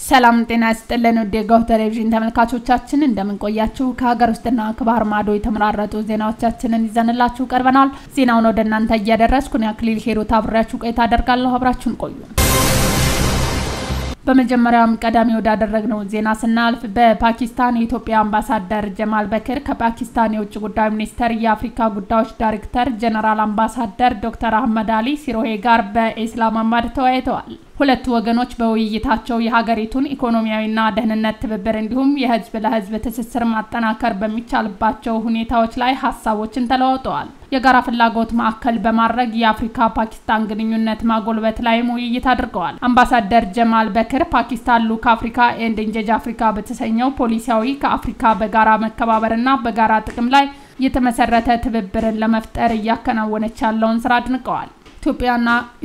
ሰላም ጤና ይስጥልን ወደ ቴሌቪዥን ተመልካቾቻችን እንደምን ቆያችሁ ከሀገር ውስጥና ከባህር ማዶ የተመራረጡ ዜናዎቻችንን ይዘንላችሁ ቀርበናል ዜናውን ወደ እናንተ እያደረስኩ አክሊል ሄሮት አብራችሁ ቆይታ አደርጋለሁ አብራችሁን ቆዩ በመጀመሪያም ቀዳሚ ወዳደረግነው ዜና ስናልፍ በፓኪስታን የኢትዮጵያ አምባሳደር ጀማል በክር ከፓኪስታን የውጭ ጉዳይ ሚኒስቴር የአፍሪካ ጉዳዮች ዳይሬክተር ጀነራል አምባሳደር ዶክተር አህመድ አሊ ሲሮሄ ጋር በኢስላማባድ ተወያይተዋል ሁለቱ ወገኖች በውይይታቸው የሀገሪቱን ኢኮኖሚያዊና ደህንነት ትብብር እንዲሁም የህዝብ ለህዝብ ትስስር ማጠናከር በሚቻልባቸው ሁኔታዎች ላይ ሐሳቦችን ተለዋውጠዋል የጋራ ፍላጎት ማዕከል በማድረግ የአፍሪካ ፓኪስታን ግንኙነት ማጎልበት ላይ ውይይት አድርገዋል አምባሳደር ጀማል በክር ፓኪስታን ሉክ አፍሪካ ኤንድ ኢንጌጅ አፍሪካ በተሰኘው ፖሊሲያዊ ከአፍሪካ በጋራ መከባበርና በጋራ ጥቅም ላይ የተመሰረተ ትብብርን ለመፍጠር ያከናወነች ያለውን ስራ አድንቀዋል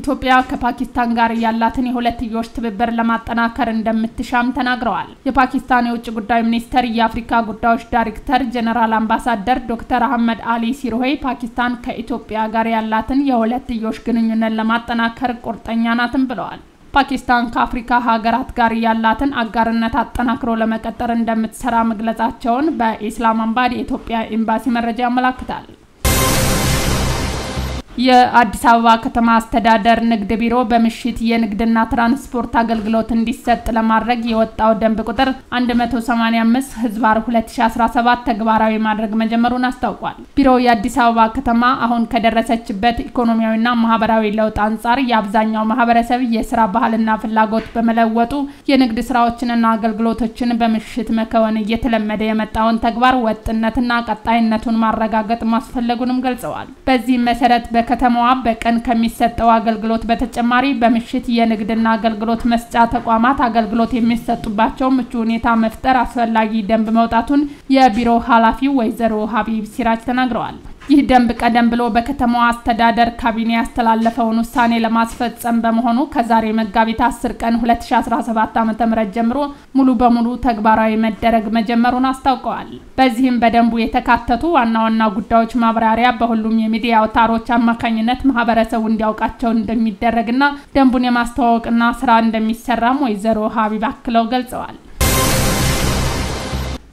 ኢትዮጵያ ከፓኪስታን ጋር ያላትን የሁለትዮሽ ትብብር ለማጠናከር እንደምትሻም ተናግረዋል የፓኪስታን የውጭ ጉዳይ ሚኒስቴር የአፍሪካ ጉዳዮች ዳይሬክተር ጀነራል አምባሳደር ዶክተር አህመድ አሊ ሲሮሄ ፓኪስታን ከኢትዮጵያ ጋር ያላትን የሁለትዮሽ ግንኙነት ለማጠናከር ቁርጠኛ ናትም ብለዋል ፓኪስታን ከአፍሪካ ሀገራት ጋር ያላትን አጋርነት አጠናክሮ ለመቀጠል እንደምትሰራ መግለጻቸውን በኢስላማባድ የኢትዮጵያ ኤምባሲ መረጃ ያመለክታል የአዲስ አበባ ከተማ አስተዳደር ንግድ ቢሮ በመሽት የንግድና ትራንስፖርት አገልግሎት እንዲሰጥ ለማድረግ የወጣው ደንብ ቁጥር 185 ህዝባር 2017 ተግባራዊ ማድረግ መጀመሩን አስታውቋል ቢሮው የአዲስ አበባ ከተማ አሁን ከደረሰችበት ኢኮኖሚያዊና ማህበራዊ ለውጥ አንፃር የአብዛኛው ማህበረሰብ የሥራ ባህልና ፍላጎት በመለወጡ የንግድ ስራዎችንና አገልግሎቶችን በመሽት መከወን እየተለመደ የመጣውን ተግባር ወጥነትና ቀጣይነቱን ማረጋገጥ ማስፈለጉንም ገልጸዋል በዚህ መሰረት ከተማዋ በቀን ከሚሰጠው አገልግሎት በተጨማሪ በመሽት የንግድና አገልግሎት መስጫ ተቋማት አገልግሎት የሚሰጡባቸው ምቹ ሁኔታ መፍጠር አስፈላጊ ደንብ መውጣቱን የቢሮ ኃላፊው ወይዘሮ ሀቢብ ሲራጅ ተናግረዋል ይህ ደንብ ቀደም ብሎ በከተማዋ አስተዳደር ካቢኔ ያስተላለፈውን ውሳኔ ለማስፈጸም በመሆኑ ከዛሬ መጋቢት 10 ቀን 2017 ዓ.ም ጀምሮ ሙሉ በሙሉ ተግባራዊ መደረግ መጀመሩን አስታውቀዋል በዚህም በደንቡ የተካተቱ ዋና ጉዳዮች ማብራሪያ በሁሉም የሚዲያ አውታሮች አማካኝነት ማህበረሰቡ እንዲያውቃቸው እንደሚደረግና ደንቡን የማስተዋወቅና ስራ እንደሚሰራም ወይዘሮ ሀቢብ አክለው ገልጸዋል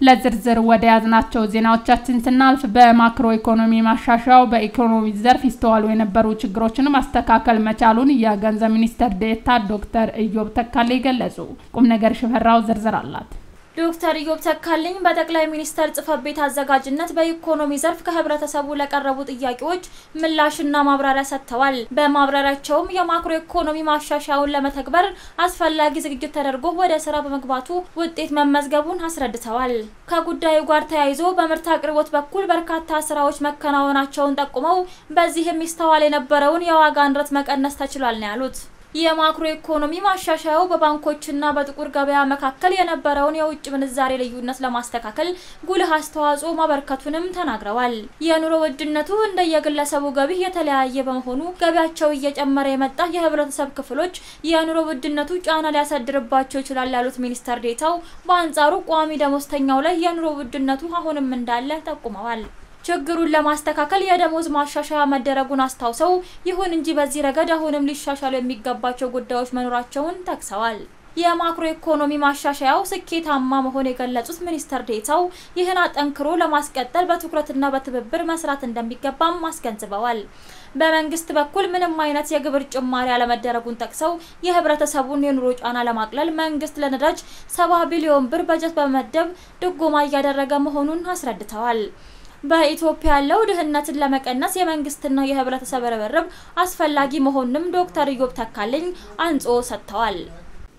ለዝርዝር ወደ ያዝናቸው ዜናዎቻችን ስናልፍ በማክሮ ኢኮኖሚ ማሻሻያው በኢኮኖሚ ዘርፍ ይስተዋሉ የነበሩ ችግሮችን ማስተካከል መቻሉን የገንዘብ ሚኒስትር ዴኤታ ዶክተር ኢዮብ ተካልኝ ገለጹ ቁም ነገር ሽፈራው ዝርዝር አላት ዶክተር ኢዮብ ተካልኝ በጠቅላይ ሚኒስትር ጽሕፈት ቤት አዘጋጅነት በኢኮኖሚ ዘርፍ ከህብረተሰቡ ለቀረቡ ጥያቄዎች ምላሽና ማብራሪያ ሰጥተዋል በማብራሪያቸውም የማክሮ ኢኮኖሚ ማሻሻያውን ለመተግበር አስፈላጊ ዝግጅት ተደርጎ ወደ ስራ በመግባቱ ውጤት መመዝገቡን አስረድተዋል ከጉዳዩ ጋር ተያይዞ በምርት አቅርቦት በኩል በርካታ ስራዎች መከናወናቸውን ጠቁመው በዚህም ይስተዋል የነበረውን የዋጋ ንረት መቀነስ ተችሏል ነው ያሉት የማክሮ ኢኮኖሚ ማሻሻያው በባንኮችና በጥቁር ገበያ መካከል የነበረውን የውጭ ምንዛሬ ልዩነት ለማስተካከል ጉልህ አስተዋጽኦ ማበርከቱንም ተናግረዋል የኑሮ ውድነቱ እንደየግለሰቡ ገቢ የተለያየ በመሆኑ ገቢያቸው እየጨመረ የመጣ የህብረተሰብ ክፍሎች የኑሮ ውድነቱ ጫና ሊያሳድርባቸው ይችላል ያሉት ሚኒስትር ዴኤታው በአንጻሩ ቋሚ ደሞዝተኛው ላይ የኑሮ ውድነቱ አሁንም እንዳለ ጠቁመዋል ችግሩን ለማስተካከል የደሞዝ ማሻሻያ መደረጉን አስታውሰው ይሁን እንጂ በዚህ ረገድ አሁንም ሊሻሻሉ የሚገባቸው ጉዳዮች መኖራቸውን ጠቅሰዋል የማክሮ ኢኮኖሚ ማሻሻያው ስኬታማ መሆን የገለጹት ሚኒስትር ዴኤታው ይህን አጠንክሮ ለማስቀጠል በትኩረትና በትብብር መስራት እንደሚገባም አስገንዝበዋል በመንግስት በኩል ምንም አይነት የግብር ጭማሪ ያለመደረጉን ጠቅሰው የህብረተሰቡን የኑሮ ጫና ለማቅለል መንግስት ለነዳጅ 70 ቢሊዮን ብር በጀት በመመደብ ድጎማ እያደረገ መሆኑን አስረድተዋል በኢትዮጵያ ያለው ድህነትን ለመቀነስ የመንግስትና የህብረተሰብ ርብርብ አስፈላጊ መሆኑንም ዶክተር ኢዮብ ተካልኝ አንጾ ሰጥተዋል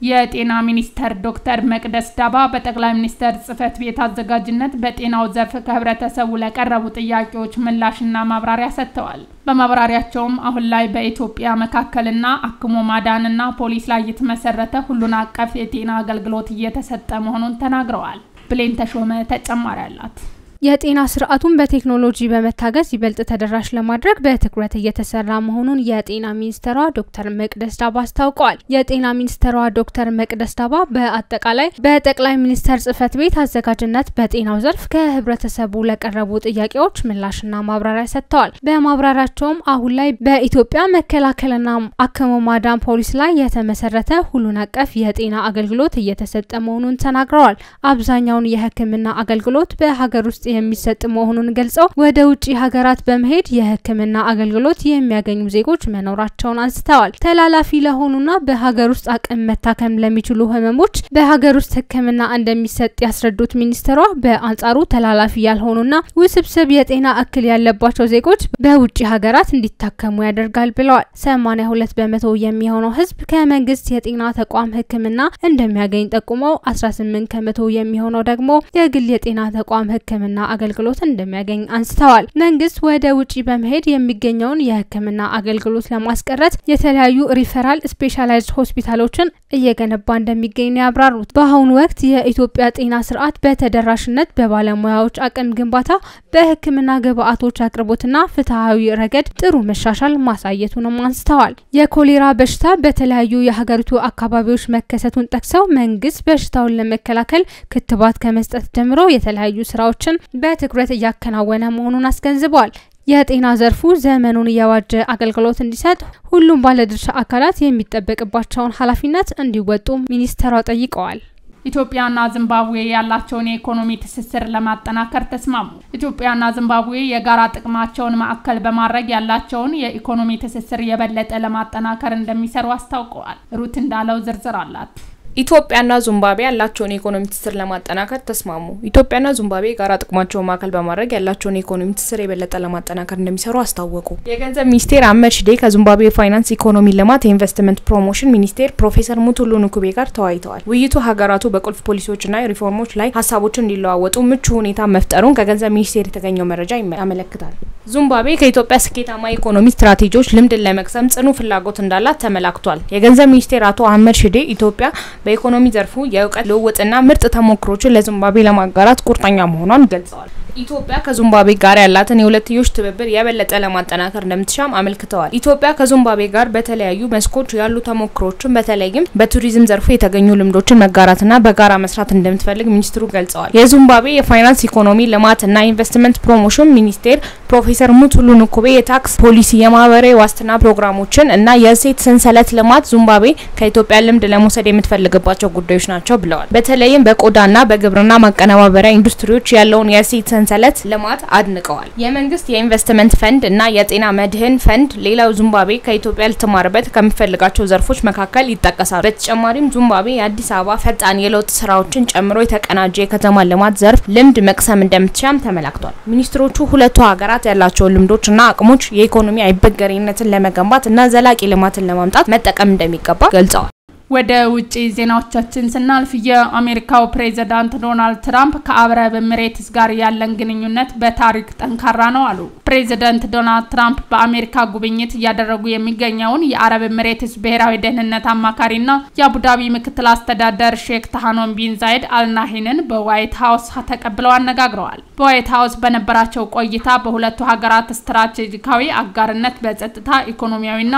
የጤና ሚኒስትር ዶክተር መቅደስ ዳባ በጠቅላይ ሚኒስትር ጽሕፈት ቤት አዘጋጅነት በጤናው ዘርፍ ከህብረተሰቡ ለቀረቡ ጥያቄዎች ምላሽና ማብራሪያ ሰጥተዋል በማብራሪያቸውም አሁን ላይ በኢትዮጵያ መካከለና አክሞ ማዳንና ፖሊስ ላይ የተመሰረተ ሁሉን አቀፍ የጤና አገልግሎት እየተሰጠ መሆኑን ተናግረዋል ብሌን ተሾመ ተጨማሪ አላት የጤና ስርዓቱን በቴክኖሎጂ በመታገዝ ይበልጥ ተደራሽ ለማድረግ በትኩረት እየተሰራ መሆኑን የጤና ሚኒስትሯ ዶክተር መቅደስ ዳባ አስታውቀዋል። የጤና ሚኒስትሯ ዶክተር መቅደስ ዳባ በአጠቃላይ በጠቅላይ ሚኒስትር ጽሕፈት ቤት አዘጋጅነት በጤናው ዘርፍ ከህብረተሰቡ ለቀረቡ ጥያቄዎች ምላሽና ማብራሪያ ሰጥተዋል። በማብራሪያቸውም አሁን ላይ በኢትዮጵያ መከላከልና አክሞ ማዳን ፖሊሲ ላይ የተመሰረተ ሁሉን አቀፍ የጤና አገልግሎት እየተሰጠ መሆኑን ተናግረዋል። አብዛኛውን የህክምና አገልግሎት በሀገር ውስጥ የሚሰጥ መሆኑን ገልጸው ወደ ውጪ ሀገራት በመሄድ የህክምና አገልግሎት የሚያገኙ ዜጎች መኖራቸውን አንስተዋል። ተላላፊ ለሆኑና በሀገር ውስጥ አቅም መታከም ለሚችሉ ህመሞች በሀገር ውስጥ ህክምና እንደሚሰጥ ያስረዱት ሚኒስትሯ በአንጻሩ ተላላፊ ያልሆኑና ውስብስብ የጤና እክል ያለባቸው ዜጎች በውጪ ሀገራት እንዲታከሙ ያደርጋል ብለዋል። 82 በመቶ የሚሆነው ህዝብ ከመንግስት የጤና ተቋም ህክምና እንደሚያገኝ ጠቁመው 18 ከመቶ የሚሆነው ደግሞ የግል የጤና ተቋም ህክምና አገልግሎት እንደሚያገኝ አንስተዋል። መንግስት ወደ ውጪ በመሄድ የሚገኘውን የህክምና አገልግሎት ለማስቀረት የተለያዩ ሪፈራል ስፔሻላይዝድ ሆስፒታሎችን እየገነባ እንደሚገኝ ያብራሩት። በአሁኑ ወቅት የኢትዮጵያ ጤና ስርዓት በተደራሽነት በባለሙያዎች አቅም ግንባታ በህክምና ግብአቶች አቅርቦትና ፍትሃዊ ረገድ ጥሩ መሻሻል ማሳየቱንም አንስተዋል። የኮሌራ በሽታ በተለያዩ የሀገሪቱ አካባቢዎች መከሰቱን ጠቅሰው መንግስት በሽታውን ለመከላከል ክትባት ከመስጠት ጀምሮ የተለያዩ ስራዎችን በትኩረት እያከናወነ መሆኑን አስገንዝበዋል። የጤና ዘርፉ ዘመኑን የዋጀ አገልግሎት እንዲሰጥ ሁሉም ባለድርሻ አካላት የሚጠበቅባቸውን ኃላፊነት እንዲወጡ ሚኒስትሯ ጠይቀዋል። ኢትዮጵያና ዚምባብዌ ያላቸውን የኢኮኖሚ ትስስር ለማጠናከር ተስማሙ። ኢትዮጵያና ዚምባብዌ የጋራ ጥቅማቸውን ማዕከል በማድረግ ያላቸውን የኢኮኖሚ ትስስር የበለጠ ለማጠናከር እንደሚሰሩ አስታውቀዋል። ሩት እንዳለው ዝርዝር አላት። ኢትዮጵያና ዚምባብዌ ያላቸውን ኢኮኖሚ ትስስር ለማጠናከር ተስማሙ። ኢትዮጵያና ዚምባብዌ ጋራ ጥቅማቸውን ማዕከል በማድረግ ያላቸውን ኢኮኖሚ ትስስር የበለጠ ለማጠናከር እንደሚሰሩ አስታወቁ። የገንዘብ ሚኒስቴር አህመድ ሺዴ ከዚምባብዌ ፋይናንስ ኢኮኖሚ ልማት ኢንቨስትመንት ፕሮሞሽን ሚኒስቴር ፕሮፌሰር ሙቱሉ ንኩቤ ጋር ተወያይተዋል። ውይይቱ ሀገራቱ በቁልፍ ፖሊሲዎችና ሪፎርሞች ላይ ሀሳቦችን እንዲለዋወጡ ምቹ ሁኔታ መፍጠሩን ከገንዘብ ሚኒስቴር የተገኘው መረጃ ያመለክታል። ዚምባብዌ ከኢትዮጵያ ስኬታማ ኢኮኖሚ ስትራቴጂዎች ልምድን ለመቅሰም ጽኑ ፍላጎት እንዳላት ተመላክቷል። የገንዘብ ሚኒስቴር አቶ አህመድ ሺዴ ኢትዮጵያ በኢኮኖሚ ዘርፉ የእውቀት ልውውጥና ምርጥ ተሞክሮችን ለዚምባብዌ ለማጋራት ቁርጠኛ መሆኗን ገልጸዋል። ኢትዮጵያ ከዚምባብዌ ጋር ያላትን የሁለትዮሽ ትብብር የበለጠ ለማጠናከር እንደምትሻም አመልክተዋል። ኢትዮጵያ ከዚምባብዌ ጋር በተለያዩ መስኮች ያሉ ተሞክሮችን በተለይም በቱሪዝም ዘርፉ የተገኙ ልምዶችን መጋራትና በጋራ መስራት እንደምትፈልግ ሚኒስትሩ ገልጸዋል። የዚምባብዌ የፋይናንስ ኢኮኖሚ ልማትና ኢንቨስትመንት ፕሮሞሽን ሚኒስቴር ፕሮፌሰር ሙቱሉ ንኩቤ የታክስ ፖሊሲ፣ የማህበራዊ ዋስትና ፕሮግራሞችን እና የእሴት ሰንሰለት ልማት ዚምባብዌ ከኢትዮጵያ ልምድ ለመውሰድ የምትፈልግባቸው ጉዳዮች ናቸው ብለዋል። በተለይም በቆዳና በግብርና ማቀነባበሪያ ኢንዱስትሪዎች ያለውን የእሴት ሰንሰለት ልማት አድንቀዋል። የመንግስት የኢንቨስትመንት ፈንድ እና የጤና መድህን ፈንድ ሌላው ዚምባብዌ ከኢትዮጵያ ልትማርበት ከሚፈልጋቸው ዘርፎች መካከል ይጠቀሳል። በተጨማሪም ዚምባብዌ የአዲስ አበባ ፈጣን የለውጥ ስራዎችን ጨምሮ የተቀናጀ የከተማ ልማት ዘርፍ ልምድ መቅሰም እንደምትሻም ተመላክቷል። ሚኒስትሮቹ ሁለቱ ሀገራት ያላቸውን ልምዶችና አቅሞች የኢኮኖሚ አይበገሬነትን ለመገንባት እና ዘላቂ ልማትን ለማምጣት መጠቀም እንደሚገባ ገልጸዋል። ወደ ውጪ ዜናዎቻችን ስናልፍ የአሜሪካው ፕሬዝዳንት ዶናልድ ትራምፕ ከአረብ ኤሚሬትስ ጋር ያለን ግንኙነት በታሪክ ጠንካራ ነው አሉ። ፕሬዝዳንት ዶናልድ ትራምፕ በአሜሪካ ጉብኝት እያደረጉ የሚገኘውን የአረብ ኤሚሬትስ ብሔራዊ ደህንነት አማካሪና የአቡዳቢ ምክትል አስተዳደር ሼክ ታሃኖም ቢን ዛይድ አልናሂንን በዋይት ሃውስ ተቀብለው አነጋግረዋል። በዋይት ሃውስ በነበራቸው ቆይታ በሁለቱ ሀገራት ስትራቴጂካዊ አጋርነት በጸጥታ ኢኮኖሚያዊና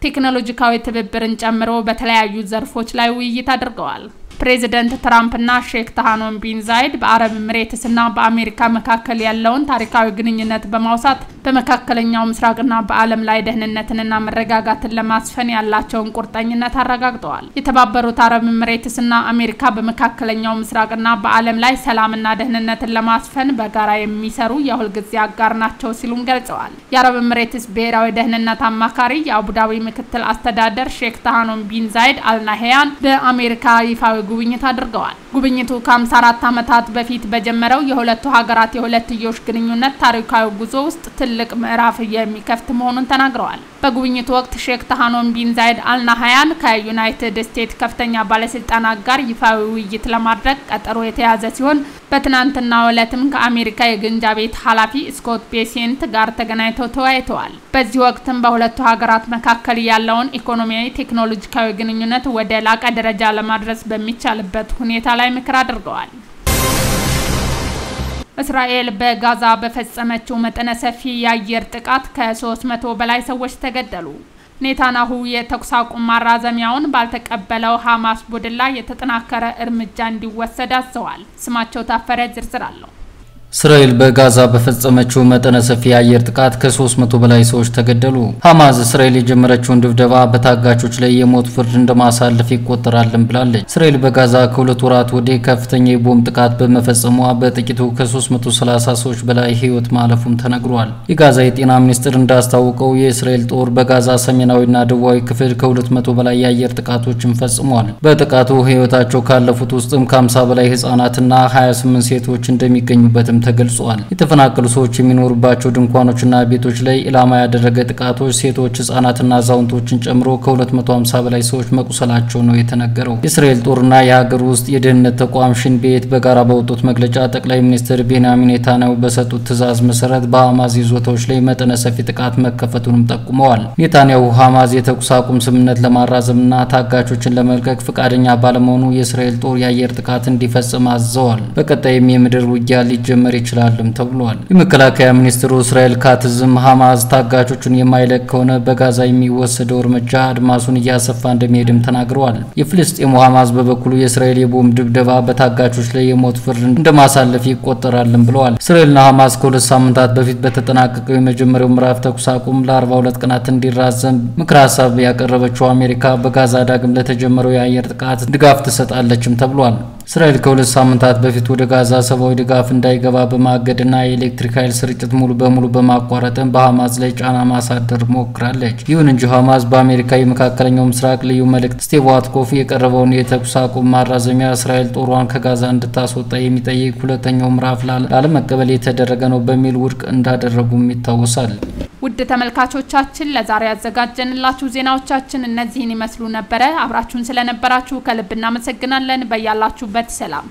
ቴክኖሎጂካዊ ትብብርን ጨምሮ በተለያዩ ዘርፎች ላይ ውይይት አድርገዋል። ፕሬዝዳንት ትራምፕና ሼክ ታሃኖም ቢን ዛይድ በአረብ ኤሚሬትስና በአሜሪካ መካከል ያለውን ታሪካዊ ግንኙነት በማውሳት በመካከለኛው ምስራቅና በዓለም ላይ ደህንነትንና መረጋጋትን ለማስፈን ያላቸውን ቁርጠኝነት አረጋግጠዋል። የተባበሩት አረብ ኤሚሬትስና አሜሪካ በመካከለኛው ምስራቅና በዓለም ላይ ሰላምና ደህንነትን ለማስፈን በጋራ የሚሰሩ የሁልጊዜ አጋር ናቸው ሲሉም ገልጸዋል። የአረብ ኤሚሬትስ ብሔራዊ ደህንነት አማካሪ የአቡዳቢ ምክትል አስተዳደር ሼክ ታሃኖም ቢን ዛይድ አልናሂያን በአሜሪካ ይፋዊ ጉብኝት አድርገዋል። ጉብኝቱ ከ54 ዓመታት በፊት በጀመረው የሁለቱ ሀገራት የሁለትዮሽ ግንኙነት ታሪካዊ ጉዞ ውስጥ ትልቅ ምዕራፍ የሚከፍት መሆኑን ተናግረዋል። በጉብኝቱ ወቅት ሼክ ታሃኖም ቢን ዛይድ አልናሂያን ከዩናይትድ ስቴትስ ከፍተኛ ባለስልጣናት ጋር ይፋዊ ውይይት ለማድረግ ቀጠሮ የተያዘ ሲሆን በትናንትናው ዕለትም ከአሜሪካ የግንጃ ቤት ኃላፊ ስኮት ቤሴንት ጋር ተገናኝተው ተወያይተዋል። በዚህ ወቅትም በሁለቱ ሀገራት መካከል ያለውን ኢኮኖሚያዊ ቴክኖሎጂካዊ ግንኙነት ወደ ላቀ ደረጃ ለማድረስ በሚቻልበት ሁኔታ ላይ ምክር አድርገዋል። እስራኤል በጋዛ በፈጸመችው መጠነ ሰፊ የአየር ጥቃት ከ300 በላይ ሰዎች ተገደሉ። ኔታንያሁ የተኩስ አቁም ማራዘሚያውን ባልተቀበለው ሐማስ ቡድን ላይ የተጠናከረ እርምጃ እንዲወሰድ አዘዋል። ስማቸው ታፈረ ዝርዝር አለው። እስራኤል በጋዛ በፈጸመችው መጠነ ሰፊ የአየር ጥቃት ከ300 በላይ ሰዎች ተገደሉ። ሐማስ እስራኤል የጀመረችውን ድብደባ በታጋቾች ላይ የሞት ፍርድ እንደማሳለፍ ይቆጠራልን ብላለች። እስራኤል በጋዛ ከሁለት ወራት ወዲህ ከፍተኛ የቦምብ ጥቃት በመፈጸሟ በጥቂቱ ከ330 ሰዎች በላይ ህይወት ማለፉም ተነግሯል። የጋዛ የጤና ሚኒስቴር እንዳስታወቀው የእስራኤል ጦር በጋዛ ሰሜናዊና ደቡባዊ ክፍል ከ200 በላይ የአየር ጥቃቶችን ፈጽሟል። በጥቃቱ ህይወታቸው ካለፉት ውስጥም ከ50 በላይ ህጻናትና 28 ሴቶች እንደሚገኙበት ተገልጿል። የተፈናቀሉ ሰዎች የሚኖሩባቸው ድንኳኖችና ቤቶች ላይ ኢላማ ያደረገ ጥቃቶች ሴቶች ህጻናትና አዛውንቶችን ጨምሮ ከ250 በላይ ሰዎች መቁሰላቸው ነው የተነገረው። የእስራኤል ጦርና የሀገር ውስጥ የደህንነት ተቋም ሽን ቤት በጋራ ባወጡት መግለጫ ጠቅላይ ሚኒስትር ቤንያሚን ኔታንያሁ በሰጡት ትዕዛዝ መሰረት በሐማስ ይዞታዎች ላይ መጠነ ሰፊ ጥቃት መከፈቱንም ጠቁመዋል። ኔታንያሁ ሐማስ የተኩስ አቁም ስምምነት ለማራዘምና ታጋቾችን ለመልቀቅ ፈቃደኛ ባለመሆኑ የእስራኤል ጦር የአየር ጥቃት እንዲፈጽም አዘዋል። በቀጣይም የምድር ውጊያ ሊጀመር ይችላልም ተብሏል። የመከላከያ ሚኒስትሩ እስራኤል ካትዝም ሐማስ ታጋቾቹን የማይለቅ ከሆነ በጋዛ የሚወሰደው እርምጃ አድማሱን እያሰፋ እንደሚሄድም ተናግረዋል። የፍልስጤሙ ሐማስ በበኩሉ የእስራኤል የቦምብ ድብደባ በታጋቾች ላይ የሞት ፍርድ እንደማሳለፍ ይቆጠራልም ብለዋል። እስራኤልና ሐማስ ከሁለት ሳምንታት በፊት በተጠናቀቀው የመጀመሪያው ምዕራፍ ተኩስ አቁም ለ42 ቀናት እንዲራዘም ምክረ ሀሳብ ያቀረበችው አሜሪካ በጋዛ ዳግም ለተጀመረው የአየር ጥቃት ድጋፍ ትሰጣለችም ተብሏል። እስራኤል ከሁለት ሳምንታት በፊት ወደ ጋዛ ሰብአዊ ድጋፍ እንዳይገባ በማገድና የኤሌክትሪክ ኃይል ስርጭት ሙሉ በሙሉ በማቋረጥም በሐማስ ላይ ጫና ማሳደር ሞክራለች። ይሁን እንጂ ሐማስ በአሜሪካ የመካከለኛው ምስራቅ ልዩ መልእክት ስቲቭ ዋትኮፍ የቀረበውን የተኩስ አቁም ማራዘሚያ እስራኤል ጦሯን ከጋዛ እንድታስወጣ የሚጠይቅ ሁለተኛው ምዕራፍ ላለመቀበል የተደረገ ነው በሚል ውድቅ እንዳደረጉም ይታወሳል። ውድ ተመልካቾቻችን ለዛሬ ያዘጋጀንላችሁ ዜናዎቻችን እነዚህን ይመስሉ ነበር። አብራችሁን ስለነበራችሁ ከልብ እናመሰግናለን። በያላችሁበት ሰላም